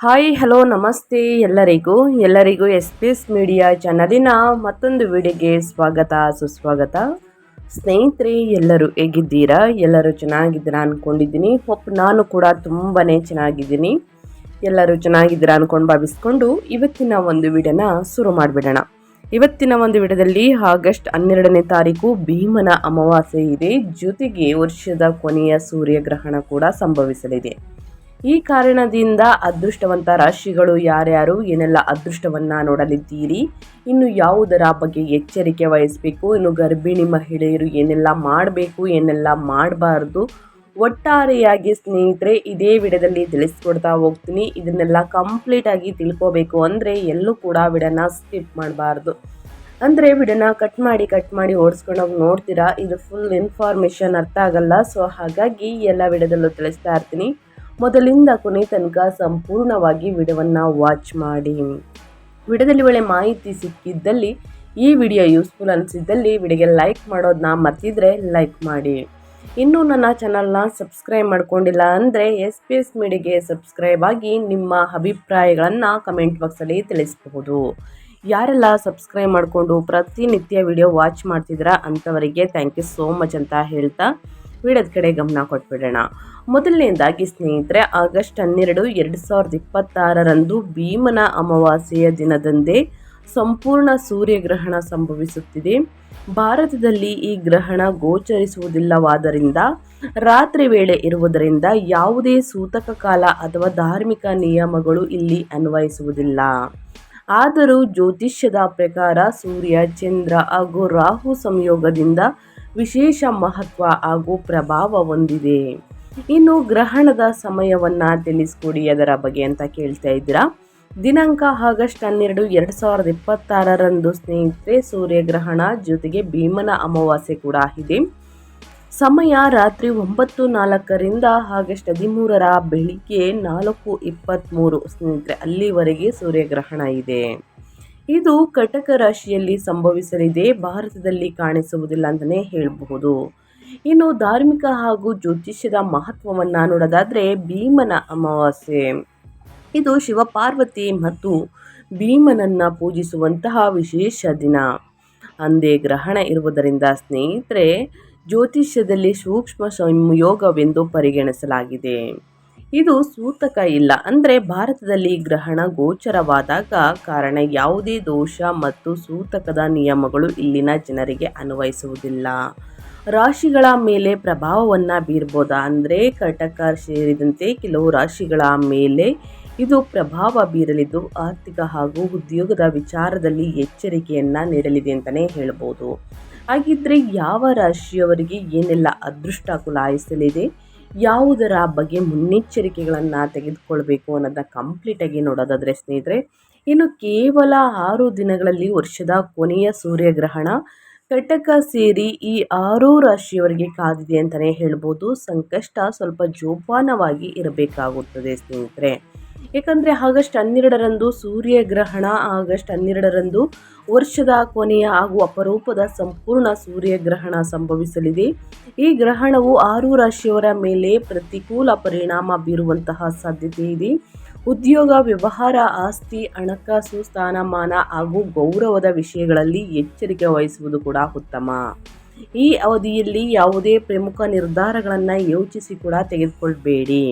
Hi hello ನಮಸ್ತೆ ಎಲ್ಲರಿಗೂ S P S media ಚಾನಲಿನ ಮತ್ತೊಂದು ವಿಡಿಯೋಗೆ ಸ್ವಾಗತ ಸುಸ್ವಾಗತ. ಸ್ನೇಹಿತರೆ, ಎಲ್ಲರೂ ಹೇಗಿದ್ದೀರಾ? ಎಲ್ಲರೂ ಚೆನ್ನಾಗಿದ್ದೀರಾ ಅಂದ್ಕೊಂಡಿದ್ದೀನಿ. ನಾನು ಕೂಡ ತುಂಬಾ ಚೆನ್ನಾಗಿದ್ದೀನಿ. ಎಲ್ಲರೂ ಚೆನ್ನಾಗಿದ್ದೀರಾ ಅಂದ್ಕೊಂಡು ಭಾವಿಸ್ಕೊಂಡು ಇವತ್ತಿನ ಒಂದು ವಿಡಿಯೋನ ಶುರು ಮಾಡಿಬಿಡೋಣ. ಇವತ್ತಿನ ಒಂದು ವಿಡಿಯೋದಲ್ಲಿ ಆಗಸ್ಟ್ 12ನೇ ತಾರೀಕು ಭೀಮನ ಅಮಾವಾಸ್ಯೆ ಇದೆ. ಜೊತೆಗೆ ವರ್ಷದ ಕೊನೆಯ ಸೂರ್ಯಗ್ರಹಣ ಕೂಡ ಸಂಭವಿಸಲಿದೆ. ಈ ಕಾರಣದಿಂದ ಅದೃಷ್ಟವಂತ ರಾಶಿಗಳು ಯಾರ್ಯಾರು ಏನೆಲ್ಲ ಅದೃಷ್ಟವನ್ನ ನೋಡಲಿದ್ದೀರಿ, ಇನ್ನು ಯಾವುದರ ಬಗ್ಗೆ ಎಚ್ಚರಿಕೆ ವಹಿಸಬೇಕು, ಇನ್ನು ಗರ್ಭಿಣಿ ಮಹಿಳೆಯರು ಏನೆಲ್ಲ ಮಾಡಬೇಕು ಏನೆಲ್ಲ ಮಾಡಬಾರ್ದು, ಒಟ್ಟಾರೆಯಾಗಿ ಸ್ನೇಹಿತರೆ ಇದೇ ವಿಡಿಯೋದಲ್ಲಿ ತಿಳಿಸ್ಕೊಡ್ತಾ ಹೋಗ್ತೀನಿ. ಇದನ್ನೆಲ್ಲ ಕಂಪ್ಲೀಟ್ ಆಗಿ ತಿಳ್ಕೋಬೇಕು ಅಂದರೆ ಎಲ್ಲೂ ಕೂಡ ವಿಡಿಯೋನ ಸ್ಕಿಪ್ ಮಾಡಬಾರ್ದು. ಅಂದರೆ ವಿಡಿಯೋನ ಕಟ್ ಮಾಡಿ ಓಡಿಸ್ಕೊಂಡೋಗಿ ನೋಡ್ತೀರಾ, ಇದು ಫುಲ್ ಇನ್ಫಾರ್ಮೇಷನ್ ಅರ್ಥ ಆಗಲ್ಲ. ಸೊ ಹಾಗಾಗಿ ಎಲ್ಲ ವಿಡಿಯೋದಲ್ಲೂ ತಿಳಿಸ್ತಾ ಇರ್ತೀನಿ. ಮೊದಲಿಂದ ಕೊನೆ ತನಕ ಸಂಪೂರ್ಣವಾಗಿ ವಿಡಿಯೋವನ್ನು ವಾಚ್ ಮಾಡಿ. ವಿಡಿಯೋದಲ್ಲಿ ಒಳ್ಳೆ ಮಾಹಿತಿ ಸಿಕ್ಕಿದ್ದಲ್ಲಿ, ಈ ವಿಡಿಯೋ ಯೂಸ್ಫುಲ್ ಅನಿಸಿದ್ದಲ್ಲಿ ವಿಡಿಯೋಗೆ ಲೈಕ್ ಮಾಡೋದನ್ನ ಮರ್ತಿದ್ರೆ ಲೈಕ್ ಮಾಡಿ. ಇನ್ನೂ ನನ್ನ ಚಾನಲ್ನ ಸಬ್ಸ್ಕ್ರೈಬ್ ಮಾಡ್ಕೊಂಡಿಲ್ಲ ಅಂದರೆ ಎಸ್ ಪಿ ಎಸ್ ಮೀಡಿಯಾಗೆ ಸಬ್ಸ್ಕ್ರೈಬ್ ಆಗಿ ನಿಮ್ಮ ಅಭಿಪ್ರಾಯಗಳನ್ನು ಕಮೆಂಟ್ ಬಾಕ್ಸಲ್ಲಿ ತಿಳಿಸಬಹುದು. ಯಾರೆಲ್ಲ ಸಬ್ಸ್ಕ್ರೈಬ್ ಮಾಡಿಕೊಂಡು ಪ್ರತಿನಿತ್ಯ ವಿಡಿಯೋ ವಾಚ್ ಮಾಡ್ತಿದ್ದೀರಾ ಅಂಥವರಿಗೆ ಥ್ಯಾಂಕ್ ಯು ಸೋ ಮಚ್ ಅಂತ ಹೇಳ್ತಾ ವಿಡಿಯೋದ ಕಡೆ ಗಮನ ಕೊಟ್ಬಿಡೋಣ. ಮೊದಲನೇದಾಗಿ ಸ್ನೇಹಿತರೆ, ಆಗಸ್ಟ್ 12, 2026ರಂದು ಭೀಮನ ಅಮಾವಾಸ್ಯೆಯ ದಿನದಂದೇ ಸಂಪೂರ್ಣ ಸೂರ್ಯಗ್ರಹಣ ಸಂಭವಿಸುತ್ತಿದೆ. ಭಾರತದಲ್ಲಿ ಈ ಗ್ರಹಣ ಗೋಚರಿಸುವುದಿಲ್ಲವಾದ್ದರಿಂದ ರಾತ್ರಿ ವೇಳೆ ಇರುವುದರಿಂದ ಯಾವುದೇ ಸೂತಕ ಕಾಲ ಅಥವಾ ಧಾರ್ಮಿಕ ನಿಯಮಗಳು ಇಲ್ಲಿ ಅನ್ವಯಿಸುವುದಿಲ್ಲ. ಆದರೂ ಜ್ಯೋತಿಷ್ಯದ ಪ್ರಕಾರ ಸೂರ್ಯ, ಚಂದ್ರ ಹಾಗೂ ರಾಹು ಸಂಯೋಗದಿಂದ ವಿಶೇಷ ಮಹತ್ವ ಹಾಗೂ ಪ್ರಭಾವ ಹೊಂದಿದೆ. ಇನ್ನು ಗ್ರಹಣದ ಸಮಯವನ್ನು ತಿಳಿಸ್ಕೊಡಿ ಅದರ ಬಗ್ಗೆ ಅಂತ ಕೇಳ್ತಾ ಇದ್ದೀರಾ. ದಿನಾಂಕ ಆಗಸ್ಟ್ 12, 2026ರಂದು ಸ್ನೇಹಿತರೆ ಸೂರ್ಯಗ್ರಹಣ ಜೊತೆಗೆ ಭೀಮನ ಅಮಾವಾಸ್ಯೆ ಕೂಡ ಇದೆ. ಸಮಯ ರಾತ್ರಿ 9:04ರಿಂದ ಆಗಸ್ಟ್ 13ರ ಬೆಳಿಗ್ಗೆ 4:23 ಸ್ನೇಹಿತರೆ, ಅಲ್ಲಿವರೆಗೆ ಸೂರ್ಯಗ್ರಹಣ ಇದೆ. ಇದು ಕಟಕ ರಾಶಿಯಲ್ಲಿ ಸಂಭವಿಸಲಿದೆ. ಭಾರತದಲ್ಲಿ ಕಾಣಿಸುವುದಿಲ್ಲ ಅಂತಲೇ ಹೇಳಬಹುದು. ಇನ್ನು ಧಾರ್ಮಿಕ ಹಾಗೂ ಜ್ಯೋತಿಷ್ಯದ ಮಹತ್ವವನ್ನು ನೋಡೋದಾದರೆ, ಭೀಮನ ಅಮಾವಾಸ್ಯೆ ಇದು ಶಿವಪಾರ್ವತಿ ಮತ್ತು ಭೀಮನನ್ನು ಪೂಜಿಸುವಂತಹ ವಿಶೇಷ ದಿನ. ಅಂದೇ ಗ್ರಹಣ ಇರುವುದರಿಂದ ಸ್ನೇಹಿತರೆ ಜ್ಯೋತಿಷ್ಯದಲ್ಲಿ ಸೂಕ್ಷ್ಮ ಸಂಯೋಗವೆಂದು ಪರಿಗಣಿಸಲಾಗಿದೆ. ಇದು ಸೂತಕ ಇಲ್ಲ, ಅಂದರೆ ಭಾರತದಲ್ಲಿ ಗ್ರಹಣ ಗೋಚರವಾದಾಗ ಕಾರಣ ಯಾವುದೇ ದೋಷ ಮತ್ತು ಸೂತಕದ ನಿಯಮಗಳು ಇಲ್ಲಿನ ಜನರಿಗೆ ಅನ್ವಯಿಸುವುದಿಲ್ಲ. ರಾಶಿಗಳ ಮೇಲೆ ಪ್ರಭಾವವನ್ನು ಬೀರ್ಬೋದಾ ಅಂದರೆ ಕಟಕ ಸೇರಿದಂತೆ ಕೆಲವು ರಾಶಿಗಳ ಮೇಲೆ ಇದು ಪ್ರಭಾವ ಬೀರಲಿದ್ದು ಆರ್ಥಿಕ ಹಾಗೂ ಉದ್ಯೋಗದ ವಿಚಾರದಲ್ಲಿ ಎಚ್ಚರಿಕೆಯನ್ನು ನೀಡಲಿದೆ ಅಂತಲೇ ಹೇಳ್ಬೋದು. ಹಾಗಿದ್ರೆ ಯಾವ ರಾಶಿಯವರಿಗೆ ಏನೆಲ್ಲ ಅದೃಷ್ಟ ಕುಲಾಯಿಸಲಿದೆ, ಯಾವುದರ ಬಗ್ಗೆ ಮುನ್ನೆಚ್ಚರಿಕೆಗಳನ್ನು ತೆಗೆದುಕೊಳ್ಬೇಕು ಅನ್ನೋದನ್ನ ಕಂಪ್ಲೀಟಾಗಿ ನೋಡೋದಾದರೆ ಸ್ನೇಹಿತರೆ, ಇನ್ನು ಕೇವಲ 6 ದಿನಗಳಲ್ಲಿ ವರ್ಷದ ಕೊನೆಯ ಸೂರ್ಯಗ್ರಹಣ ಕಟಕ ಸೇರಿ ಈ 6 ರಾಶಿಯವರಿಗೆ ಕಾದಿದೆ ಅಂತಲೇ ಹೇಳ್ಬೋದು. ಸಂಕಷ್ಟ ಸ್ವಲ್ಪ ಜೋಪಾನವಾಗಿ ಇರಬೇಕಾಗುತ್ತದೆ ಸ್ನೇಹಿತರೆ. ಏಕೆಂದರೆ ಆಗಸ್ಟ್ 12ರಂದು ಸೂರ್ಯಗ್ರಹಣ, ಆಗಸ್ಟ್ 12ರಂದು ವರ್ಷದ ಕೊನೆಯ ಹಾಗೂ ಅಪರೂಪದ ಸಂಪೂರ್ಣ ಸೂರ್ಯಗ್ರಹಣ ಸಂಭವಿಸಲಿದೆ. ಈ ಗ್ರಹಣವು 6 ರಾಶಿಯವರ ಮೇಲೆ ಪ್ರತಿಕೂಲ ಪರಿಣಾಮ ಬೀರುವಂತಹ ಸಾಧ್ಯತೆ ಇದೆ. ಉದ್ಯೋಗ, ವ್ಯವಹಾರ, ಆಸ್ತಿ, ಹಣಕಾಸು, ಸ್ಥಾನಮಾನ ಹಾಗೂ ಗೌರವದ ವಿಷಯಗಳಲ್ಲಿ ಎಚ್ಚರಿಕೆ ವಹಿಸುವುದು ಕೂಡ ಉತ್ತಮ. ಈ ಅವಧಿಯಲ್ಲಿ ಯಾವುದೇ ಪ್ರಮುಖ ನಿರ್ಧಾರಗಳನ್ನು ಯೋಚಿಸಿ ಕೂಡ ತೆಗೆದುಕೊಳ್ಬೇಡಿ.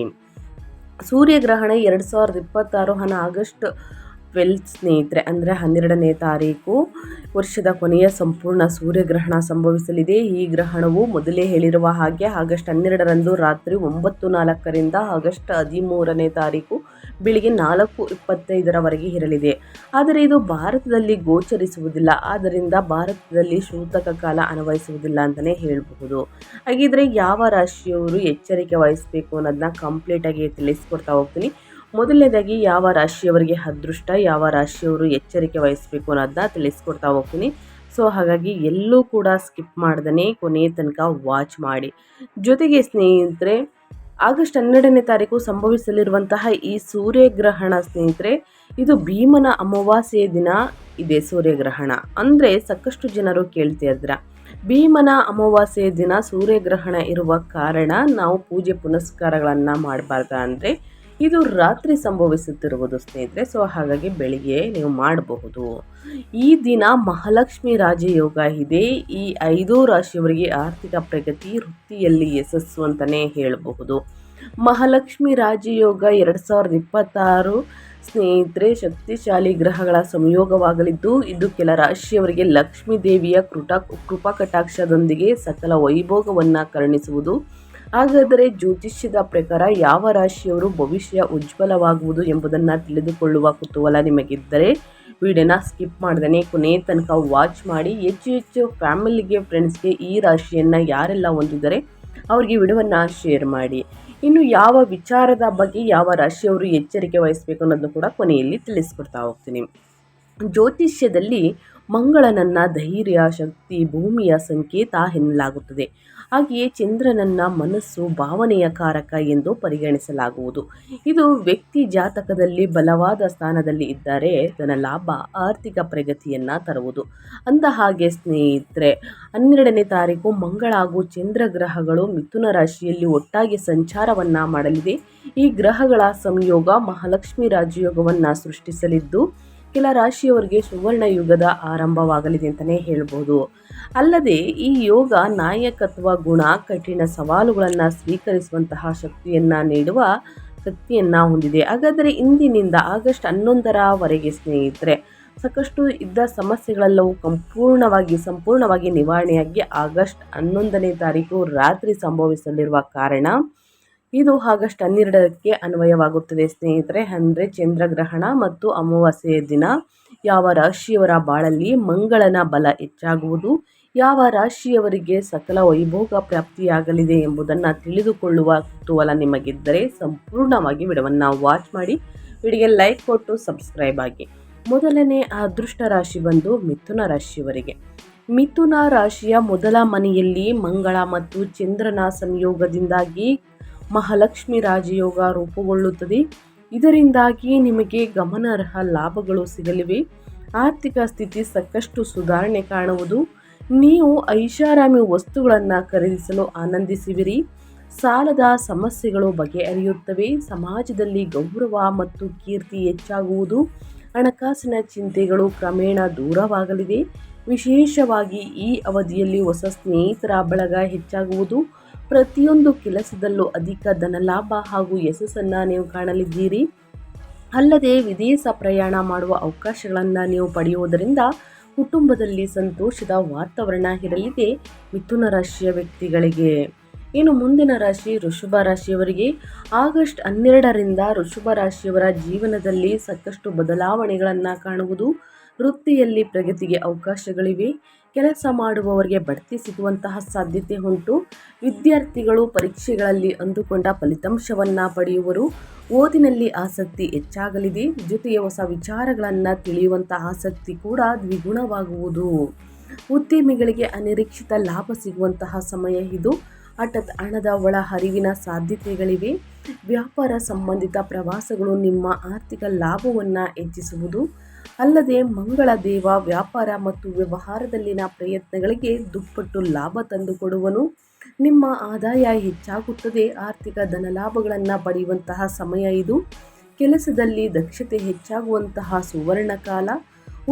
ಸೂರ್ಯಗ್ರಹಣ 2026 ಆಗಸ್ಟ್ 12 ಸ್ನೇಹಿತರೆ, ಅಂದರೆ 12ನೇ ತಾರೀಕು ವರ್ಷದ ಕೊನೆಯ ಸಂಪೂರ್ಣ ಸೂರ್ಯಗ್ರಹಣ ಸಂಭವಿಸಲಿದೆ. ಈ ಗ್ರಹಣವು ಮೊದಲೇ ಹೇಳಿರುವ ಹಾಗೆ ಆಗಸ್ಟ್ 12ರಂದು ರಾತ್ರಿ 9:04ರಿಂದ ಆಗಸ್ಟ್ 13ನೇ ತಾರೀಕು ಬೆಳಿಗ್ಗೆ 4:25ರವರೆಗೆ ಇರಲಿದೆ. ಆದರೆ ಇದು ಭಾರತದಲ್ಲಿ ಗೋಚರಿಸುವುದಿಲ್ಲ, ಆದ್ದರಿಂದ ಭಾರತದಲ್ಲಿ ಸೂತಕ ಕಾಲ ಅನ್ವಯಿಸುವುದಿಲ್ಲ ಅಂತಲೇ ಹೇಳಬಹುದು. ಹಾಗಿದ್ರೆ ಯಾವ ರಾಶಿಯವರು ಎಚ್ಚರಿಕೆ ವಹಿಸಬೇಕು ಅನ್ನೋದನ್ನ ಕಂಪ್ಲೀಟಾಗಿ ತಿಳಿಸ್ಕೊಡ್ತಾ ಹೋಗ್ತೀನಿ. ಮೊದಲನೇದಾಗಿ ಯಾವ ರಾಶಿಯವರಿಗೆ ಅದೃಷ್ಟ, ಯಾವ ರಾಶಿಯವರು ಎಚ್ಚರಿಕೆ ವಹಿಸಬೇಕು ಅನ್ನೋದನ್ನ ತಿಳಿಸ್ಕೊಡ್ತಾ ಹೋಗ್ತೀನಿ. ಸೊ ಹಾಗಾಗಿ ಎಲ್ಲೂ ಕೂಡ ಸ್ಕಿಪ್ ಮಾಡ್ದೇ ಕೊನೆಯ ತನಕ ವಾಚ್ ಮಾಡಿ. ಜೊತೆಗೆ ಸ್ನೇಹಿತರೆ, ಆಗಸ್ಟ್ 12ನೇ ತಾರೀಕು ಸಂಭವಿಸಲಿರುವಂತಹ ಈ ಸೂರ್ಯಗ್ರಹಣ ಸ್ನೇಹಿತರೆ, ಇದು ಭೀಮನ ಅಮಾವಾಸ್ಯೆಯ ದಿನ ಇದೆ ಸೂರ್ಯಗ್ರಹಣ. ಅಂದರೆ ಸಾಕಷ್ಟು ಜನರು ಕೇಳ್ತಿದ್ರ, ಭೀಮನ ಅಮಾವಾಸ್ಯೆಯ ದಿನ ಸೂರ್ಯಗ್ರಹಣ ಇರುವ ಕಾರಣ ನಾವು ಪೂಜೆ ಪುನಸ್ಕಾರಗಳನ್ನು ಮಾಡಬಾರ್ದ ಅಂದರೆ ಇದು ರಾತ್ರಿ ಸಂಭವಿಸುತ್ತಿರುವುದು ಸ್ನೇಹಿತರೆ. ಸೊ ಹಾಗಾಗಿ ಬೆಳಿಗ್ಗೆ ನೀವು ಮಾಡಬಹುದು. ಈ ದಿನ ಮಹಾಲಕ್ಷ್ಮಿ ರಾಜಯೋಗ ಇದೆ. ಈ 5 ರಾಶಿಯವರಿಗೆ ಆರ್ಥಿಕ ಪ್ರಗತಿ, ವೃತ್ತಿಯಲ್ಲಿ ಯಶಸ್ಸು ಅಂತಲೇ ಹೇಳಬಹುದು. ಮಹಾಲಕ್ಷ್ಮಿ ರಾಜಯೋಗ 2026 ಸ್ನೇಹಿತರೆ ಶಕ್ತಿಶಾಲಿ ಗ್ರಹಗಳ ಸಂಯೋಗವಾಗಲಿದ್ದು, ಇದು ಕೆಲ ರಾಶಿಯವರಿಗೆ ಲಕ್ಷ್ಮೀ ದೇವಿಯ ಕೃಪಾ ಕಟಾಕ್ಷದೊಂದಿಗೆ ಸಕಲ ವೈಭೋಗವನ್ನು ಕರುಣಿಸುವುದು. ಹಾಗಾದರೆ ಜ್ಯೋತಿಷ್ಯದ ಪ್ರಕಾರ ಯಾವ ರಾಶಿಯವರು ಭವಿಷ್ಯ ಉಜ್ವಲವಾಗುವುದು ಎಂಬುದನ್ನು ತಿಳಿದುಕೊಳ್ಳುವ ಕುತೂಹಲ ನಿಮಗಿದ್ದರೆ ವಿಡಿಯೋನ ಸ್ಕಿಪ್ ಮಾಡ್ದೇ ಕೊನೆ ತನಕ ವಾಚ್ ಮಾಡಿ. ಹೆಚ್ಚು ಫ್ಯಾಮಿಲಿಗೆ, ಫ್ರೆಂಡ್ಸ್ಗೆ ಈ ರಾಶಿಯನ್ನು ಯಾರೆಲ್ಲ ಹೊಂದಿದ್ದಾರೆ ಅವರಿಗೆ ವಿಡಿಯೋವನ್ನು ಶೇರ್ ಮಾಡಿ. ಇನ್ನು ಯಾವ ವಿಚಾರದ ಬಗ್ಗೆ ಯಾವ ರಾಶಿಯವರು ಎಚ್ಚರಿಕೆ ವಹಿಸಬೇಕು ಅನ್ನೋದನ್ನು ಕೂಡ ಕೊನೆಯಲ್ಲಿ ತಿಳಿಸ್ಕೊಡ್ತಾ ಹೋಗ್ತೀನಿ. ಜ್ಯೋತಿಷ್ಯದಲ್ಲಿ ಮಂಗಳನನ್ನ ಧೈರ್ಯ, ಶಕ್ತಿ, ಭೂಮಿಯ ಸಂಕೇತ ಎನ್ನಲಾಗುತ್ತದೆ. ಹಾಗೆಯೇ ಚಂದ್ರನನ್ನ ಮನಸ್ಸು, ಭಾವನೆಯ ಕಾರಕ ಎಂದು ಪರಿಗಣಿಸಲಾಗುವುದು. ಇದು ವ್ಯಕ್ತಿ ಜಾತಕದಲ್ಲಿ ಬಲವಾದ ಸ್ಥಾನದಲ್ಲಿ ಇದ್ದರೆ ಧನ ಲಾಭ, ಆರ್ಥಿಕ ಪ್ರಗತಿಯನ್ನು ತರುವುದು. ಅಂದ ಹಾಗೆ ಸ್ನೇಹಿತರೆ, 12ನೇ ತಾರೀಕು ಮಂಗಳ ಹಾಗೂ ಚಂದ್ರ ಗ್ರಹಗಳು ಮಿಥುನ ರಾಶಿಯಲ್ಲಿ ಒಟ್ಟಾಗಿ ಸಂಚಾರವನ್ನು ಮಾಡಲಿದೆ. ಈ ಗ್ರಹಗಳ ಸಂಯೋಗ ಮಹಾಲಕ್ಷ್ಮಿ ರಾಜಯೋಗವನ್ನು ಸೃಷ್ಟಿಸಲಿದ್ದು, ಕೆಲ ರಾಶಿಯವರಿಗೆ ಸುವರ್ಣ ಯುಗದ ಆರಂಭವಾಗಲಿದೆ ಅಂತಲೇ ಹೇಳ್ಬೋದು. ಅಲ್ಲದೆ ಈ ಯೋಗ ನಾಯಕತ್ವ ಗುಣ, ಕಠಿಣ ಸವಾಲುಗಳನ್ನು ಸ್ವೀಕರಿಸುವಂತಹ ಶಕ್ತಿಯನ್ನು ಹೊಂದಿದೆ. ಹಾಗಾದರೆ ಇಂದಿನಿಂದ ಆಗಸ್ಟ್ 11ರವರೆಗೆ ಸ್ನೇಹಿತರೆ ಸಾಕಷ್ಟು ಇದ್ದ ಸಮಸ್ಯೆಗಳೆಲ್ಲವೂ ಸಂಪೂರ್ಣವಾಗಿ ನಿವಾರಣೆಯಾಗಿ ಆಗಸ್ಟ್ 11ನೇ ತಾರೀಕು ರಾತ್ರಿ ಸಂಭವಿಸಲಿರುವ ಕಾರಣ ಇದು ಆಗಸ್ಟ್ 12ಕ್ಕೆ ಅನ್ವಯವಾಗುತ್ತದೆ ಸ್ನೇಹಿತರೆ. ಅಂದರೆ ಚಂದ್ರಗ್ರಹಣ ಮತ್ತು ಅಮಾವಾಸ್ಯೆಯ ದಿನ ಯಾವ ರಾಶಿಯವರ ಬಾಳಲ್ಲಿ ಮಂಗಳನ ಬಲ ಹೆಚ್ಚಾಗುವುದು, ಯಾವ ರಾಶಿಯವರಿಗೆ ಸಕಲ ವೈಭೋಗ ಪ್ರಾಪ್ತಿಯಾಗಲಿದೆ ಎಂಬುದನ್ನು ತಿಳಿದುಕೊಳ್ಳುವ ಕುತೂಹಲ ನಿಮಗಿದ್ದರೆ ಸಂಪೂರ್ಣವಾಗಿ ವಿಡಿಯೋವನ್ನು ವಾಚ್ ಮಾಡಿ. ವಿಡಿಯೋಗೆ ಲೈಕ್ ಕೊಟ್ಟು ಸಬ್ಸ್ಕ್ರೈಬ್ ಆಗಿ. ಮೊದಲನೇ ಅದೃಷ್ಟ ರಾಶಿ ಬಂದು ಮಿಥುನ ರಾಶಿಯವರಿಗೆ. ಮಿಥುನ ರಾಶಿಯ ಮೊದಲ ಮನೆಯಲ್ಲಿ ಮಂಗಳ ಮತ್ತು ಚಂದ್ರನ ಸಂಯೋಗದಿಂದಾಗಿ ಮಹಾಲಕ್ಷ್ಮಿ ರಾಜಯೋಗ ರೂಪುಗೊಳ್ಳುತ್ತದೆ. ಇದರಿಂದಾಗಿ ನಿಮಗೆ ಗಮನಾರ್ಹ ಲಾಭಗಳು ಸಿಗಲಿವೆ. ಆರ್ಥಿಕ ಸ್ಥಿತಿ ಸಾಕಷ್ಟು ಸುಧಾರಣೆ ಕಾಣುವುದು. ನೀವು ಐಷಾರಾಮಿ ವಸ್ತುಗಳನ್ನು ಖರೀದಿಸಲು ಆನಂದಿಸುವಿರಿ. ಸಾಲದ ಸಮಸ್ಯೆಗಳು ಬಗೆಹರಿಯುತ್ತವೆ. ಸಮಾಜದಲ್ಲಿ ಗೌರವ ಮತ್ತು ಕೀರ್ತಿ ಹೆಚ್ಚಾಗುವುದು. ಹಣಕಾಸಿನ ಚಿಂತೆಗಳು ಕ್ರಮೇಣ ದೂರವಾಗಲಿದೆ. ವಿಶೇಷವಾಗಿ ಈ ಅವಧಿಯಲ್ಲಿ ಹೊಸ ಸ್ನೇಹಿತರ ಬಳಗ ಹೆಚ್ಚಾಗುವುದು. ಪ್ರತಿಯೊಂದು ಕೆಲಸದಲ್ಲೂ ಅಧಿಕ ಧನಲಾಭ ಹಾಗೂ ಯಶಸ್ಸನ್ನು ನೀವು ಕಾಣಲಿದ್ದೀರಿ. ಅಲ್ಲದೆ ವಿದೇಶ ಪ್ರಯಾಣ ಮಾಡುವ ಅವಕಾಶಗಳನ್ನು ನೀವು ಪಡೆಯುವುದರಿಂದ ಕುಟುಂಬದಲ್ಲಿ ಸಂತೋಷದ ವಾತಾವರಣ ಇರಲಿದೆ ಮಿಥುನ ರಾಶಿಯ ವ್ಯಕ್ತಿಗಳಿಗೆ. ಇನ್ನು ಮುಂದಿನ ರಾಶಿ ವೃಷಭ ರಾಶಿಯವರಿಗೆ. ಆಗಸ್ಟ್ 12ರಿಂದ ವೃಷಭ ರಾಶಿಯವರ ಜೀವನದಲ್ಲಿ ಸಾಕಷ್ಟು ಬದಲಾವಣೆಗಳನ್ನು ಕಾಣುವುದು. ವೃತ್ತಿಯಲ್ಲಿ ಪ್ರಗತಿಗೆ ಅವಕಾಶಗಳಿವೆ. ಕೆಲಸ ಮಾಡುವವರಿಗೆ ಬಡ್ತಿ ಸಿಗುವಂತಹ ಸಾಧ್ಯತೆ ಉಂಟು. ವಿದ್ಯಾರ್ಥಿಗಳು ಪರೀಕ್ಷೆಗಳಲ್ಲಿ ಅಂದುಕೊಂಡ ಫಲಿತಾಂಶವನ್ನು ಪಡೆಯುವರು. ಓದಿನಲ್ಲಿ ಆಸಕ್ತಿ ಹೆಚ್ಚಾಗಲಿದೆ. ಜೊತೆಗೆ ಹೊಸ ವಿಚಾರಗಳನ್ನು ತಿಳಿಯುವಂತಹ ಆಸಕ್ತಿ ಕೂಡ ದ್ವಿಗುಣವಾಗುವುದು. ಉದ್ಯಮಿಗಳಿಗೆ ಅನಿರೀಕ್ಷಿತ ಲಾಭ ಸಿಗುವಂತಹ ಸಮಯ ಇದು. ಹಠಾತ್ ಹಣದ ಒಳ ಹರಿವಿನ ಸಾಧ್ಯತೆಗಳಿವೆ. ವ್ಯಾಪಾರ ಸಂಬಂಧಿತ ಪ್ರವಾಸಗಳು ನಿಮ್ಮ ಆರ್ಥಿಕ ಲಾಭವನ್ನು ಹೆಚ್ಚಿಸುವುದು. ಅಲ್ಲದೆ ಮಂಗಳ ದೇವ ವ್ಯಾಪಾರ ಮತ್ತು ವ್ಯವಹಾರದಲ್ಲಿನ ಪ್ರಯತ್ನಗಳಿಗೆ ದುಪ್ಪಟ್ಟು ಲಾಭ ತಂದುಕೊಡುವನು. ನಿಮ್ಮ ಆದಾಯ ಹೆಚ್ಚಾಗುತ್ತದೆ. ಆರ್ಥಿಕ ಧನಲಾಭಗಳನ್ನು ಪಡೆಯುವಂತಹ ಸಮಯ ಇದು. ಕೆಲಸದಲ್ಲಿ ದಕ್ಷತೆ ಹೆಚ್ಚಾಗುವಂತಹ ಸುವರ್ಣ ಕಾಲ.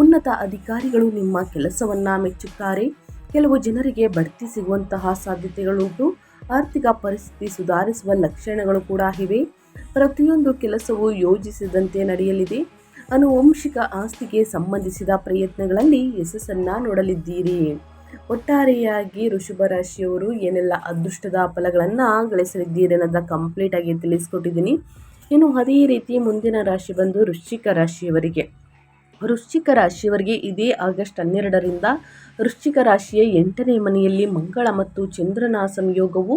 ಉನ್ನತ ಅಧಿಕಾರಿಗಳು ನಿಮ್ಮ ಕೆಲಸವನ್ನು ಮೆಚ್ಚುತ್ತಾರೆ. ಕೆಲವು ಜನರಿಗೆ ಬಡ್ತಿ ಸಿಗುವಂತಹ ಸಾಧ್ಯತೆಗಳುಂಟು. ಆರ್ಥಿಕ ಪರಿಸ್ಥಿತಿ ಸುಧಾರಿಸುವ ಲಕ್ಷಣಗಳು ಕೂಡ ಇವೆ. ಪ್ರತಿಯೊಂದು ಕೆಲಸವು ಯೋಜಿಸಿದಂತೆ ನಡೆಯಲಿದೆ. ಆನುವಂಶಿಕ ಆಸ್ತಿಗೆ ಸಂಬಂಧಿಸಿದ ಪ್ರಯತ್ನಗಳಲ್ಲಿ ಯಶಸ್ಸನ್ನು ನೋಡಲಿದ್ದೀರಿ. ಒಟ್ಟಾರೆಯಾಗಿ ವೃಷಭ ರಾಶಿಯವರು ಏನೆಲ್ಲ ಅದೃಷ್ಟದ ಫಲಗಳನ್ನು ಗಳಿಸಲಿದ್ದೀರಿ ಅನ್ನೋದನ್ನ ಕಂಪ್ಲೀಟ್ ಆಗಿ ತಿಳಿಸ್ಕೊಟ್ಟಿದ್ದೀನಿ. ಇನ್ನು ಅದೇ ರೀತಿ ಮುಂದಿನ ರಾಶಿ ಬಂದು ವೃಶ್ಚಿಕ ರಾಶಿಯವರಿಗೆ. ವೃಶ್ಚಿಕ ರಾಶಿಯವರಿಗೆ ಇದೇ ಆಗಸ್ಟ್ 12ರಿಂದ ವೃಶ್ಚಿಕ ರಾಶಿಯ 8ನೇ ಮನೆಯಲ್ಲಿ ಮಂಗಳ ಮತ್ತು ಚಂದ್ರನ ಸಂಯೋಗವು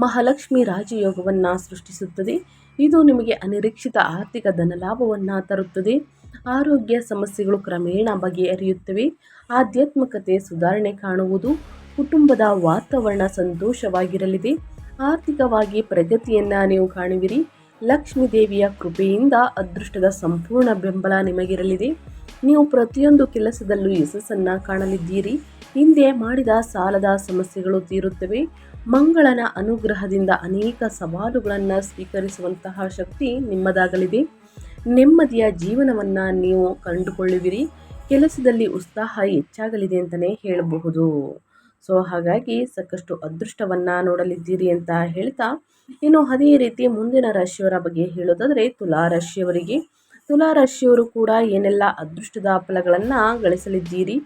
ಮಹಾಲಕ್ಷ್ಮಿ ರಾಜಯೋಗವನ್ನು ಸೃಷ್ಟಿಸುತ್ತದೆ. ಇದು ನಿಮಗೆ ಅನಿರೀಕ್ಷಿತ ಆರ್ಥಿಕ ಧನಲಾಭವನ್ನು ತರುತ್ತದೆ. ಆರೋಗ್ಯ ಸಮಸ್ಯೆಗಳು ಕ್ರಮೇಣ ಬಗೆಹರಿಯುತ್ತವೆ. ಆಧ್ಯಾತ್ಮಿಕತೆ ಸುಧಾರಣೆ ಕಾಣುವುದು. ಕುಟುಂಬದ ವಾತಾವರಣ ಸಂತೋಷವಾಗಿರಲಿದೆ. ಆರ್ಥಿಕವಾಗಿ ಪ್ರಗತಿಯನ್ನು ನೀವು ಕಾಣುವಿರಿ. ಲಕ್ಷ್ಮೀ ದೇವಿಯ ಕೃಪೆಯಿಂದ ಅದೃಷ್ಟದ ಸಂಪೂರ್ಣ ಬೆಂಬಲ ನಿಮಗಿರಲಿದೆ. ನೀವು ಪ್ರತಿಯೊಂದು ಕೆಲಸದಲ್ಲೂ ಯಶಸ್ಸನ್ನು ಕಾಣಲಿದ್ದೀರಿ. ಹಿಂದೆ ಮಾಡಿದ ಸಾಲದ ಸಮಸ್ಯೆಗಳು ತೀರುತ್ತವೆ. ಮಂಗಳನ ಅನುಗ್ರಹದಿಂದ ಅನೇಕ ಸವಾಲುಗಳನ್ನು ಸ್ವೀಕರಿಸುವಂತಹ ಶಕ್ತಿ ನಿಮ್ಮದಾಗಲಿದೆ. ನೆಮ್ಮದಿಯ ಜೀವನವನ್ನು ನೀವು ಕಂಡುಕೊಳ್ಳುವಿರಿ. ಕೆಲಸದಲ್ಲಿ ಉತ್ಸಾಹ ಹೆಚ್ಚಾಗಲಿದೆ ಅಂತಲೇ ಹೇಳಬಹುದು. ಸೊ ಹಾಗಾಗಿ ಸಾಕಷ್ಟು ಅದೃಷ್ಟವನ್ನು ನೋಡಲಿದ್ದೀರಿ ಅಂತ ಹೇಳ್ತಾ, ಇನ್ನು ಅದೇ ರೀತಿ ಮುಂದಿನ ರಾಶಿಯವರ ಬಗ್ಗೆ ಹೇಳೋದಾದರೆ ತುಲಾ ರಾಶಿಯವರಿಗೆ. ತುಲಾ ರಾಶಿಯವರು ಕೂಡ ಏನೆಲ್ಲ ಅದೃಷ್ಟದ ಫಲಗಳನ್ನು ಗಳಿಸಲಿದ್ದೀರಿ,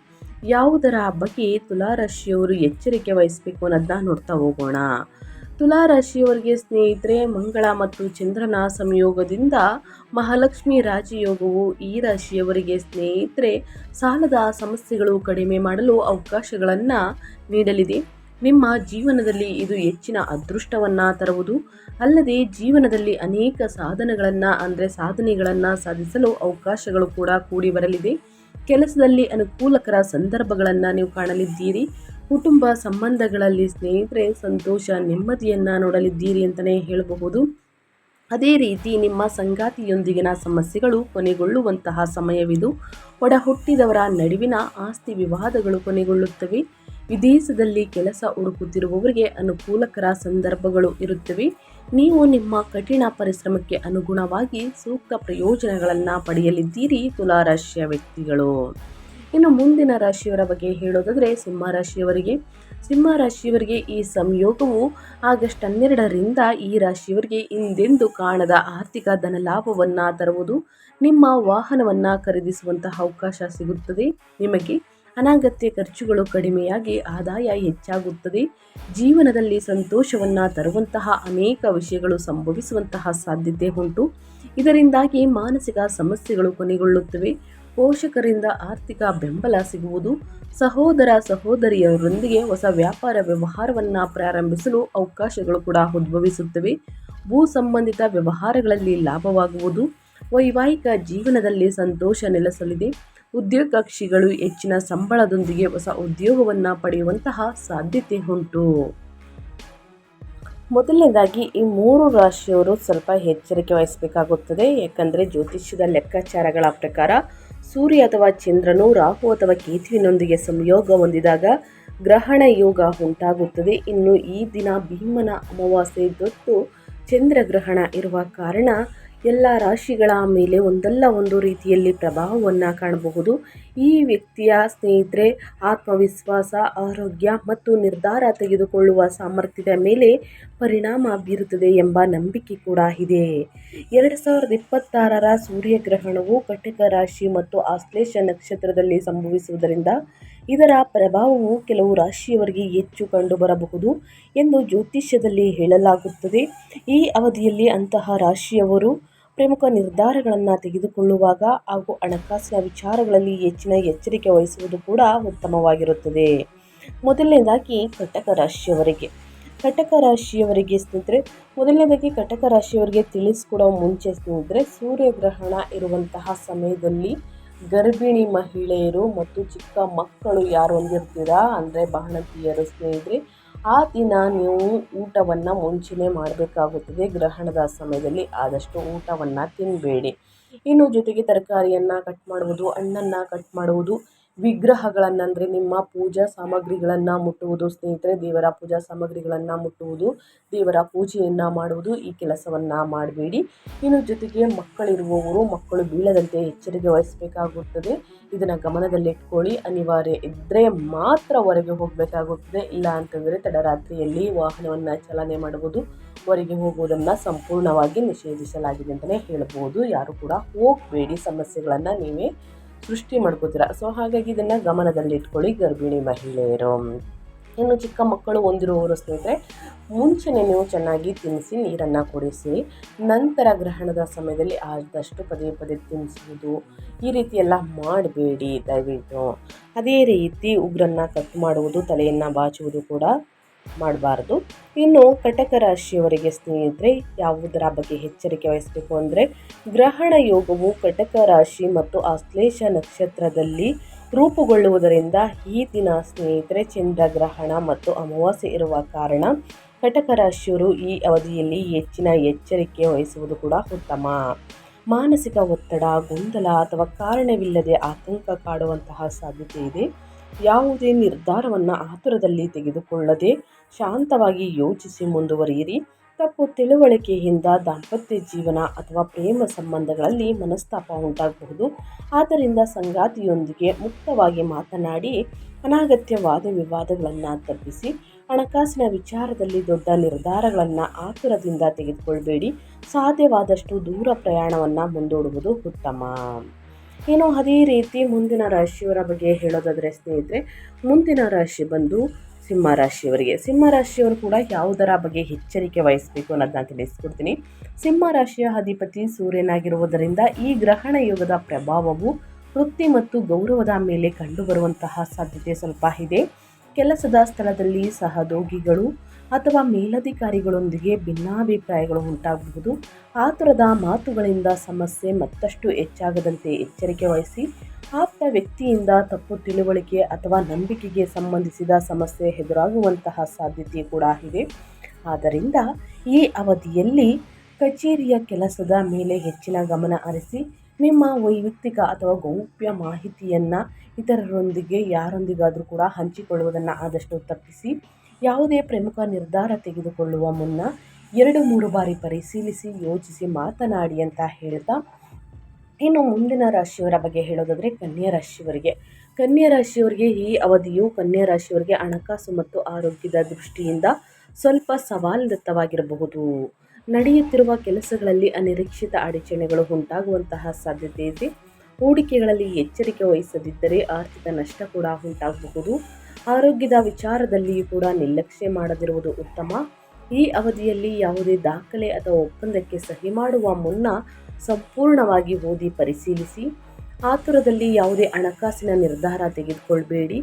ಯಾವುದರ ಬಗ್ಗೆ ತುಲಾ ರಾಶಿಯವರು ಎಚ್ಚರಿಕೆ ವಹಿಸಬೇಕು ಅನ್ನೋದನ್ನ ನೋಡ್ತಾ ಹೋಗೋಣ. ತುಲಾ ರಾಶಿಯವರಿಗೆ ಸ್ನೇಹಿತರೆ, ಮಂಗಳ ಮತ್ತು ಚಂದ್ರನ ಸಂಯೋಗದಿಂದ ಮಹಾಲಕ್ಷ್ಮಿ ರಾಜಯೋಗವು ಈ ರಾಶಿಯವರಿಗೆ ಸ್ನೇಹಿತರೆ ಸಾಲದ ಸಮಸ್ಯೆಗಳು ಕಡಿಮೆ ಮಾಡಲು ಅವಕಾಶಗಳನ್ನು ನೀಡಲಿದೆ. ನಿಮ್ಮ ಜೀವನದಲ್ಲಿ ಇದು ಹೆಚ್ಚಿನ ಅದೃಷ್ಟವನ್ನು ತರುವುದು ಅಲ್ಲದೆ ಜೀವನದಲ್ಲಿ ಅನೇಕ ಸಾಧನೆಗಳನ್ನು ಸಾಧಿಸಲು ಅವಕಾಶಗಳು ಕೂಡ ಕೂಡಿ ಬರಲಿದೆ. ಕೆಲಸದಲ್ಲಿ ಅನುಕೂಲಕರ ಸಂದರ್ಭಗಳನ್ನು ನೀವು ಕಾಣಲಿದ್ದೀರಿ. ಕುಟುಂಬ ಸಂಬಂಧಗಳಲ್ಲಿ ಸ್ನೇಹಿತರೆ ಸಂತೋಷ ನೆಮ್ಮದಿಯನ್ನು ನೋಡಲಿದ್ದೀರಿ ಅಂತಲೇ ಹೇಳಬಹುದು. ಅದೇ ರೀತಿ ನಿಮ್ಮ ಸಂಗಾತಿಯೊಂದಿಗಿನ ಸಮಸ್ಯೆಗಳು ಕೊನೆಗೊಳ್ಳುವಂತಹ ಸಮಯವಿದು. ಒಡ ಹುಟ್ಟಿದವರ ನಡುವಿನ ಆಸ್ತಿ ವಿವಾದಗಳು ಕೊನೆಗೊಳ್ಳುತ್ತವೆ. ವಿದೇಶದಲ್ಲಿ ಕೆಲಸ ಹುಡುಕುತ್ತಿರುವವರಿಗೆ ಅನುಕೂಲಕರ ಸಂದರ್ಭಗಳು ಇರುತ್ತವೆ. ನೀವು ನಿಮ್ಮ ಕಠಿಣ ಪರಿಶ್ರಮಕ್ಕೆ ಅನುಗುಣವಾಗಿ ಸೂಕ್ತ ಪ್ರಯೋಜನಗಳನ್ನು ಪಡೆಯಲಿದ್ದೀರಿ ತುಲಾ ರಾಶಿಯ ವ್ಯಕ್ತಿಗಳು. ಇನ್ನು ಮುಂದಿನ ರಾಶಿಯವರ ಬಗ್ಗೆ ಹೇಳೋದಾದರೆ ಸಿಂಹ ರಾಶಿಯವರಿಗೆ ಈ ಸಂಯೋಗವು ಆಗಸ್ಟ್ 12ರಿಂದ ಈ ರಾಶಿಯವರಿಗೆ ಹಿಂದೆಂದೂ ಕಾಣದ ಆರ್ಥಿಕ ಧನಲಾಭವನ್ನು ತರುವುದು. ನಿಮ್ಮ ವಾಹನವನ್ನು ಖರೀದಿಸುವಂತಹ ಅವಕಾಶ ಸಿಗುತ್ತದೆ. ನಿಮಗೆ ಅನಗತ್ಯ ಖರ್ಚುಗಳು ಕಡಿಮೆಯಾಗಿ ಆದಾಯ ಹೆಚ್ಚಾಗುತ್ತದೆ. ಜೀವನದಲ್ಲಿ ಸಂತೋಷವನ್ನು ತರುವಂತಹ ಅನೇಕ ವಿಷಯಗಳು ಸಂಭವಿಸುವಂತಹ ಸಾಧ್ಯತೆ ಉಂಟು. ಇದರಿಂದಾಗಿ ಮಾನಸಿಕ ಸಮಸ್ಯೆಗಳು ಕೊನೆಗೊಳ್ಳುತ್ತವೆ. ಪೋಷಕರಿಂದ ಆರ್ಥಿಕ ಬೆಂಬಲ ಸಿಗುವುದು. ಸಹೋದರ ಸಹೋದರಿಯರೊಂದಿಗೆ ಹೊಸ ವ್ಯಾಪಾರ ವ್ಯವಹಾರವನ್ನು ಪ್ರಾರಂಭಿಸಲು ಅವಕಾಶಗಳು ಕೂಡ ಉದ್ಭವಿಸುತ್ತವೆ. ಭೂ ಸಂಬಂಧಿತ ವ್ಯವಹಾರಗಳಲ್ಲಿ ಲಾಭವಾಗುವುದು. ವೈವಾಹಿಕ ಜೀವನದಲ್ಲಿ ಸಂತೋಷ ನೆಲೆಸಲಿದೆ. ಉದ್ಯೋಗಾಕ್ಷಿಗಳು ಹೆಚ್ಚಿನ ಸಂಬಳದೊಂದಿಗೆ ಹೊಸ ಉದ್ಯೋಗವನ್ನು ಪಡೆಯುವಂತಹ ಸಾಧ್ಯತೆ ಉಂಟು. ಮೊದಲನೇದಾಗಿ ಈ 3 ರಾಶಿಯವರು ಸ್ವಲ್ಪ ಎಚ್ಚರಿಕೆ ವಹಿಸಬೇಕಾಗುತ್ತದೆ. ಯಾಕಂದರೆ ಜ್ಯೋತಿಷ್ಯದ ಲೆಕ್ಕಾಚಾರಗಳ ಪ್ರಕಾರ ಸೂರ್ಯ ಅಥವಾ ಚಂದ್ರನು ರಾಹು ಅಥವಾ ಕೇತುವಿನೊಂದಿಗೆ ಸಂಯೋಗ ಹೊಂದಿದಾಗ ಗ್ರಹಣ ಯೋಗ ಉಂಟಾಗುತ್ತದೆ. ಇನ್ನು ಈ ದಿನ ಭೀಮನ ಅಮಾವಾಸ್ಯೆ ದೊತ್ತು ಚಂದ್ರಗ್ರಹಣ ಇರುವ ಕಾರಣ ಎಲ್ಲ ರಾಶಿಗಳ ಮೇಲೆ ಒಂದಲ್ಲ ಒಂದು ರೀತಿಯಲ್ಲಿ ಪ್ರಭಾವವನ್ನು ಕಾಣಬಹುದು. ಈ ವ್ಯಕ್ತಿಯ ಸ್ನೇಹಿತರೆ ಆತ್ಮವಿಶ್ವಾಸ, ಆರೋಗ್ಯ ಮತ್ತು ನಿರ್ಧಾರ ತೆಗೆದುಕೊಳ್ಳುವ ಸಾಮರ್ಥ್ಯದ ಮೇಲೆ ಪರಿಣಾಮ ಬೀರುತ್ತದೆ ಎಂಬ ನಂಬಿಕೆ ಕೂಡ ಇದೆ. 2026ರ ಸೂರ್ಯಗ್ರಹಣವು ಕಟಕ ರಾಶಿ ಮತ್ತು ಆಶ್ಲೇಷ ನಕ್ಷತ್ರದಲ್ಲಿ ಸಂಭವಿಸುವುದರಿಂದ ಇದರ ಪ್ರಭಾವವು ಕೆಲವು ರಾಶಿಯವರಿಗೆ ಹೆಚ್ಚು ಕಂಡುಬರಬಹುದು ಎಂದು ಜ್ಯೋತಿಷ್ಯದಲ್ಲಿ ಹೇಳಲಾಗುತ್ತದೆ. ಈ ಅವಧಿಯಲ್ಲಿ ಅಂತಹ ರಾಶಿಯವರು ಪ್ರಮುಖ ನಿರ್ಧಾರಗಳನ್ನು ತೆಗೆದುಕೊಳ್ಳುವಾಗ ಹಾಗೂ ಹಣಕಾಸಿನ ವಿಚಾರಗಳಲ್ಲಿ ಹೆಚ್ಚಿನ ಎಚ್ಚರಿಕೆ ವಹಿಸುವುದು ಕೂಡ ಉತ್ತಮವಾಗಿರುತ್ತದೆ. ಮೊದಲನೇದಾಗಿ ಕಟಕ ರಾಶಿಯವರಿಗೆ ಸ್ನೇಹಿತರೆ, ಕಟಕ ರಾಶಿಯವರಿಗೆ ತಿಳಿಸ್ಕೊಡೋ ಮುಂಚೆ ಸ್ನೇಹಿತರೆ, ಸೂರ್ಯಗ್ರಹಣ ಇರುವಂತಹ ಸಮಯದಲ್ಲಿ ಗರ್ಭಿಣಿ ಮಹಿಳೆಯರು ಮತ್ತು ಚಿಕ್ಕ ಮಕ್ಕಳು ಯಾರು ಹೊಂದಿರ್ತೀರಾ ಅಂದರೆ ಬಾಣಂತಿಯರು ಸ್ನೇಹಿತರೆ, ಆ ದಿನ ನೀವು ಊಟವನ್ನು ಮುಂಚೆನೇ ಮಾಡಬೇಕಾಗುತ್ತದೆ. ಗ್ರಹಣದ ಸಮಯದಲ್ಲಿ ಆದಷ್ಟು ಊಟವನ್ನು ತಿನ್ನಬೇಡಿ. ಇನ್ನು ಜೊತೆಗೆ ತರಕಾರಿಯನ್ನು ಕಟ್ ಮಾಡುವುದು, ಹಣ್ಣನ್ನು ಕಟ್ ಮಾಡುವುದು, ವಿಗ್ರಹಗಳನ್ನು ಅಂದರೆ ನಿಮ್ಮ ಪೂಜಾ ಸಾಮಗ್ರಿಗಳನ್ನು ಮುಟ್ಟುವುದು ಸ್ನೇಹಿತರೆ, ದೇವರ ಪೂಜಾ ಸಾಮಗ್ರಿಗಳನ್ನು ಮುಟ್ಟುವುದು, ದೇವರ ಪೂಜೆಯನ್ನು ಮಾಡುವುದು, ಈ ಕೆಲಸವನ್ನು ಮಾಡಬೇಡಿ. ಇನ್ನು ಜೊತೆಗೆ ಮಕ್ಕಳು ಬೀಳದಂತೆ ಎಚ್ಚರಿಕೆ ವಹಿಸಬೇಕಾಗುತ್ತದೆ. ಇದನ್ನು ಗಮನದಲ್ಲಿಟ್ಕೊಳ್ಳಿ. ಅನಿವಾರ್ಯ ಇದ್ದರೆ ಮಾತ್ರ ಹೊರಗೆ ಹೋಗಬೇಕಾಗುತ್ತದೆ. ಇಲ್ಲ ಅಂತಂದರೆ ತಡರಾತ್ರಿಯಲ್ಲಿ ವಾಹನವನ್ನು ಚಾಲನೆ ಮಾಡುವುದು, ಹೊರಗೆ ಹೋಗುವುದನ್ನು ಸಂಪೂರ್ಣವಾಗಿ ನಿಷೇಧಿಸಲಾಗಿದೆ ಅಂತಲೇ ಹೇಳ್ಬೋದು. ಯಾರು ಕೂಡ ಹೋಗಬೇಡಿ, ಸಮಸ್ಯೆಗಳನ್ನು ನೀವೇ ಸೃಷ್ಟಿ ಮಾಡ್ಕೋತೀರ. ಸೊ ಹಾಗಾಗಿ ಇದನ್ನು ಗಮನದಲ್ಲಿಟ್ಕೊಳ್ಳಿ ಗರ್ಭಿಣಿ ಮಹಿಳೆಯರು. ಇನ್ನು ಚಿಕ್ಕ ಮಕ್ಕಳು ಹೊಂದಿರುವವರು ಸ್ನೇಹಿತರೆ, ಮುಂಚೆನೇ ನೀವು ಚೆನ್ನಾಗಿ ತಿನ್ನಿಸಿ ನೀರನ್ನು ಕುಡಿಸಿ, ನಂತರ ಗ್ರಹಣದ ಸಮಯದಲ್ಲಿ ಆದಷ್ಟು ಪದೇ ಪದೇ ತಿನ್ನಿಸುವುದು, ಈ ರೀತಿ ಎಲ್ಲ ಮಾಡಬೇಡಿ ದಯವಿಟ್ಟು. ಅದೇ ರೀತಿ ಉಗುರನ್ನು ಕಟ್ ಮಾಡುವುದು, ತಲೆಯನ್ನು ಬಾಚುವುದು ಕೂಡ ಮಾಡಬಾರ್ದು. ಇನ್ನು ಕಟಕ ರಾಶಿಯವರಿಗೆ ಸ್ನೇಹಿತರೆ ಯಾವುದರ ಬಗ್ಗೆ ಎಚ್ಚರಿಕೆ ವಹಿಸಬೇಕು ಅಂದರೆ, ಗ್ರಹಣ ಯೋಗವು ಕಟಕ ರಾಶಿ ಮತ್ತು ಆಶ್ಲೇಷ ನಕ್ಷತ್ರದಲ್ಲಿ ರೂಪುಗೊಳ್ಳುವುದರಿಂದ ಈ ದಿನ ಸ್ನೇಹಿತರೆ ಚಂದ್ರಗ್ರಹಣ ಮತ್ತು ಅಮಾವಾಸ್ಯೆ ಇರುವ ಕಾರಣ ಕಟಕ ರಾಶಿಯವರು ಈ ಅವಧಿಯಲ್ಲಿ ಹೆಚ್ಚಿನ ಎಚ್ಚರಿಕೆ ವಹಿಸುವುದು ಕೂಡ ಉತ್ತಮ. ಮಾನಸಿಕ ಒತ್ತಡ, ಗೊಂದಲ ಅಥವಾ ಕಾರಣವಿಲ್ಲದೆ ಆತಂಕ ಕಾಡುವಂತಹ ಸಾಧ್ಯತೆ ಇದೆ. ಯಾವುದೇ ನಿರ್ಧಾರವನ್ನು ಆತುರದಲ್ಲಿ ತೆಗೆದುಕೊಳ್ಳದೆ ಶಾಂತವಾಗಿ ಯೋಚಿಸಿ ಮುಂದುವರಿಯಿರಿ. ತಪ್ಪು ತಿಳುವಳಿಕೆಯಿಂದ ದಾಂಪತ್ಯ ಜೀವನ ಅಥವಾ ಪ್ರೇಮ ಸಂಬಂಧಗಳಲ್ಲಿ ಮನಸ್ತಾಪ ಉಂಟಾಗಬಹುದು. ಆದ್ದರಿಂದ ಸಂಗಾತಿಯೊಂದಿಗೆ ಮುಕ್ತವಾಗಿ ಮಾತನಾಡಿ ಅನಗತ್ಯ ವಾದ ವಿವಾದಗಳನ್ನು ತಪ್ಪಿಸಿ. ಹಣಕಾಸಿನ ವಿಚಾರದಲ್ಲಿ ದೊಡ್ಡ ನಿರ್ಧಾರಗಳನ್ನು ಆತುರದಿಂದ ತೆಗೆದುಕೊಳ್ಬೇಡಿ. ಸಾಧ್ಯವಾದಷ್ಟು ದೂರ ಪ್ರಯಾಣವನ್ನು ಮುಂದೂಡುವುದು ಉತ್ತಮ. ಏನೋ ಅದೇ ರೀತಿ ಮುಂದಿನ ರಾಶಿಯವರ ಬಗ್ಗೆ ಹೇಳೋದಾದರೆ ಸ್ನೇಹಿತರೆ, ಮುಂದಿನ ರಾಶಿ ಬಂದು ಸಿಂಹ ರಾಶಿಯವರಿಗೆ. ಸಿಂಹ ರಾಶಿಯವರು ಕೂಡ ಯಾವುದರ ಬಗ್ಗೆ ಎಚ್ಚರಿಕೆ ವಹಿಸಬೇಕು ಅನ್ನೋದನ್ನ ತಿಳಿಸ್ಕೊಡ್ತೀನಿ. ಸಿಂಹ ರಾಶಿಯ ಅಧಿಪತಿ ಸೂರ್ಯನಾಗಿರುವುದರಿಂದ ಈ ಗ್ರಹಣ ಯೋಗದ ಪ್ರಭಾವವು ವೃತ್ತಿ ಮತ್ತು ಗೌರವದ ಮೇಲೆ ಕಂಡುಬರುವಂತಹ ಸಾಧ್ಯತೆ ಸ್ವಲ್ಪ ಇದೆ. ಕೆಲಸದ ಸ್ಥಳದಲ್ಲಿ ಸಹೋದ್ಯೋಗಿಗಳು ಅಥವಾ ಮೇಲಧಿಕಾರಿಗಳೊಂದಿಗೆ ಭಿನ್ನಾಭಿಪ್ರಾಯಗಳು ಉಂಟಾಗಬಹುದು. ಆತುರದ ಮಾತುಗಳಿಂದ ಸಮಸ್ಯೆ ಮತ್ತಷ್ಟು ಹೆಚ್ಚಾಗದಂತೆ ಎಚ್ಚರಿಕೆ ವಹಿಸಿ. ಆಪ್ತ ವ್ಯಕ್ತಿಯಿಂದ ತಪ್ಪು ತಿಳುವಳಿಕೆ ಅಥವಾ ನಂಬಿಕೆಗೆ ಸಂಬಂಧಿಸಿದ ಸಮಸ್ಯೆ ಎದುರಾಗುವಂತಹ ಸಾಧ್ಯತೆ ಕೂಡ ಇದೆ. ಆದ್ದರಿಂದ ಈ ಅವಧಿಯಲ್ಲಿ ಕಚೇರಿಯ ಕೆಲಸದ ಮೇಲೆ ಹೆಚ್ಚಿನ ಗಮನ ಹರಿಸಿ. ನಿಮ್ಮ ವೈಯಕ್ತಿಕ ಅಥವಾ ಗೌಪ್ಯ ಮಾಹಿತಿಯನ್ನು ಇತರರೊಂದಿಗೆ ಯಾರೊಂದಿಗಾದರೂ ಕೂಡ ಹಂಚಿಕೊಳ್ಳುವುದನ್ನು ಆದಷ್ಟು ತಪ್ಪಿಸಿ. ಯಾವುದೇ ಪ್ರಮುಖ ನಿರ್ಧಾರ ತೆಗೆದುಕೊಳ್ಳುವ ಮುನ್ನ 2-3 ಬಾರಿ ಪರಿಶೀಲಿಸಿ ಯೋಚಿಸಿ ಮಾತನಾಡಿ ಅಂತ ಹೇಳ್ತಾ, ಇನ್ನು ಮುಂದಿನ ರಾಶಿಯವರ ಬಗ್ಗೆ ಹೇಳೋದಾದರೆ ಕನ್ಯಾ ರಾಶಿಯವರಿಗೆ. ಕನ್ಯಾ ರಾಶಿಯವರಿಗೆ ಈ ಅವಧಿಯು ಕನ್ಯಾ ರಾಶಿಯವರಿಗೆ ಹಣಕಾಸು ಮತ್ತು ಆರೋಗ್ಯದ ದೃಷ್ಟಿಯಿಂದ ಸ್ವಲ್ಪ ಸವಾಲುಯುತವಾಗಿರಬಹುದು. ನಡೆಯುತ್ತಿರುವ ಕೆಲಸಗಳಲ್ಲಿ ಅನಿರೀಕ್ಷಿತ ಅಡಚಣೆಗಳು ಉಂಟಾಗುವಂತಹ ಸಾಧ್ಯತೆ ಇದೆ. ಹೂಡಿಕೆಗಳಲ್ಲಿ ಎಚ್ಚರಿಕೆ ವಹಿಸದಿದ್ದರೆ ಆರ್ಥಿಕ ನಷ್ಟ ಕೂಡ ಉಂಟಾಗಬಹುದು. ಆರೋಗ್ಯದ ವಿಚಾರದಲ್ಲಿಯೂ ಕೂಡ ನಿರ್ಲಕ್ಷ್ಯ ಮಾಡದಿರುವುದು ಉತ್ತಮ. ಈ ಅವಧಿಯಲ್ಲಿ ಯಾವುದೇ ದಾಖಲೆ ಅಥವಾ ಒಪ್ಪಂದಕ್ಕೆ ಸಹಿ ಮಾಡುವ ಮುನ್ನ ಸಂಪೂರ್ಣವಾಗಿ ಓದಿ ಪರಿಶೀಲಿಸಿ. ಆತುರದಲ್ಲಿ ಯಾವುದೇ ಹಣಕಾಸಿನ ನಿರ್ಧಾರ ತೆಗೆದುಕೊಳ್ಬೇಡಿ.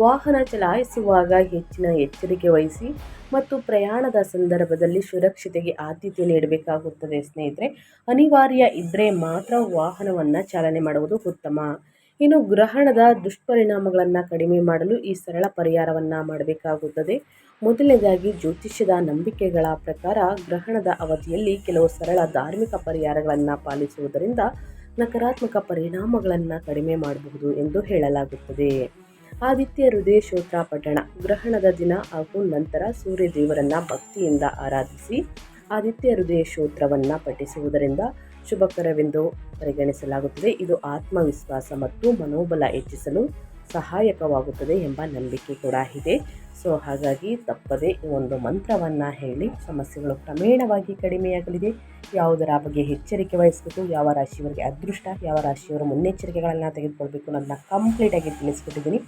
ವಾಹನ ಚಲಾಯಿಸುವಾಗ ಹೆಚ್ಚಿನ ಎಚ್ಚರಿಕೆ ವಹಿಸಿ ಮತ್ತು ಪ್ರಯಾಣದ ಸಂದರ್ಭದಲ್ಲಿ ಸುರಕ್ಷತೆಗೆ ಆದ್ಯತೆ ನೀಡಬೇಕಾಗುತ್ತದೆ ಸ್ನೇಹಿತರೆ. ಅನಿವಾರ್ಯ ಇದ್ದರೆ ಮಾತ್ರ ವಾಹನವನ್ನು ಚಾಲನೆ ಮಾಡುವುದು ಉತ್ತಮ. ಇನ್ನು ಗ್ರಹಣದ ದುಷ್ಪರಿಣಾಮಗಳನ್ನು ಕಡಿಮೆ ಮಾಡಲು ಈ ಸರಳ ಪರಿಹಾರವನ್ನು ಮಾಡಬೇಕಾಗುತ್ತದೆ. ಮೊದಲನೇದಾಗಿ ಜ್ಯೋತಿಷ್ಯದ ನಂಬಿಕೆಗಳ ಪ್ರಕಾರ ಗ್ರಹಣದ ಅವಧಿಯಲ್ಲಿ ಕೆಲವು ಸರಳ ಧಾರ್ಮಿಕ ಪರಿಹಾರಗಳನ್ನು ಪಾಲಿಸುವುದರಿಂದ ನಕಾರಾತ್ಮಕ ಪರಿಣಾಮಗಳನ್ನು ಕಡಿಮೆ ಮಾಡಬಹುದು ಎಂದು ಹೇಳಲಾಗುತ್ತದೆ. ಆದಿತ್ಯ ಹೃದಯ ಸ್ತೋತ್ರ ಪಠಣ. ಗ್ರಹಣದ ದಿನ ಹಾಗೂ ನಂತರ ಸೂರ್ಯ ದೇವರನ್ನು ಭಕ್ತಿಯಿಂದ ಆರಾಧಿಸಿ ಆದಿತ್ಯ ಹೃದಯ ಸ್ತೋತ್ರವನ್ನು ಪಠಿಸುವುದರಿಂದ ಶುಭಕರವೆಂದು ಪರಿಗಣಿಸಲಾಗುತ್ತದೆ. ಇದು ಆತ್ಮವಿಶ್ವಾಸ ಮತ್ತು ಮನೋಬಲ ಹೆಚ್ಚಿಸಲು ಸಹಾಯಕವಾಗುತ್ತದೆ ಎಂಬ ನಂಬಿಕೆ ಕೂಡ ಇದೆ. ಸೊ ಹಾಗಾಗಿ ತಪ್ಪದೆ ಈ ಒಂದು ಮಂತ್ರವನ್ನು ಹೇಳಿ ಸಮಸ್ಯೆಗಳು ಕ್ರಮೇಣವಾಗಿ ಕಡಿಮೆಯಾಗಲಿದೆ. ಯಾವುದರ ಬಗ್ಗೆ ಎಚ್ಚರಿಕೆ ವಹಿಸಬೇಕು, ಯಾವ ರಾಶಿಯವರಿಗೆ ಅದೃಷ್ಟ, ಯಾವ ರಾಶಿಯವರು ಮುನ್ನೆಚ್ಚರಿಕೆಗಳನ್ನು ತೆಗೆದುಕೊಳ್ಬೇಕು ಅನ್ನೋದನ್ನ ಕಂಪ್ಲೀಟಾಗಿ ತಿಳಿಸ್ಕೊಟ್ಟಿದ್ದೀನಿ.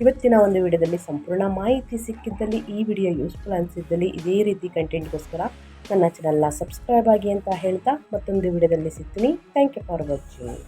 ಇವತ್ತಿನ ಒಂದು ವಿಡಿಯೋದಲ್ಲಿ ಸಂಪೂರ್ಣ ಮಾಹಿತಿ ಸಿಕ್ಕಿದ್ದಲ್ಲಿ, ಈ ವಿಡಿಯೋ ಯೂಸ್ಫುಲ್ ಅನಿಸಿದ್ದಲ್ಲಿ ಇದೇ ರೀತಿ ಕಂಟೆಂಟ್ಗೋಸ್ಕರ ನನ್ನ ಚಾನಲ್ನ ಸಬ್ಸ್ಕ್ರೈಬ್ ಆಗಿ ಅಂತ ಹೇಳ್ತಾ ಮತ್ತೊಂದು ವಿಡಿಯೋದಲ್ಲಿ ಸಿಗ್ತೀನಿ. Thank you for watching.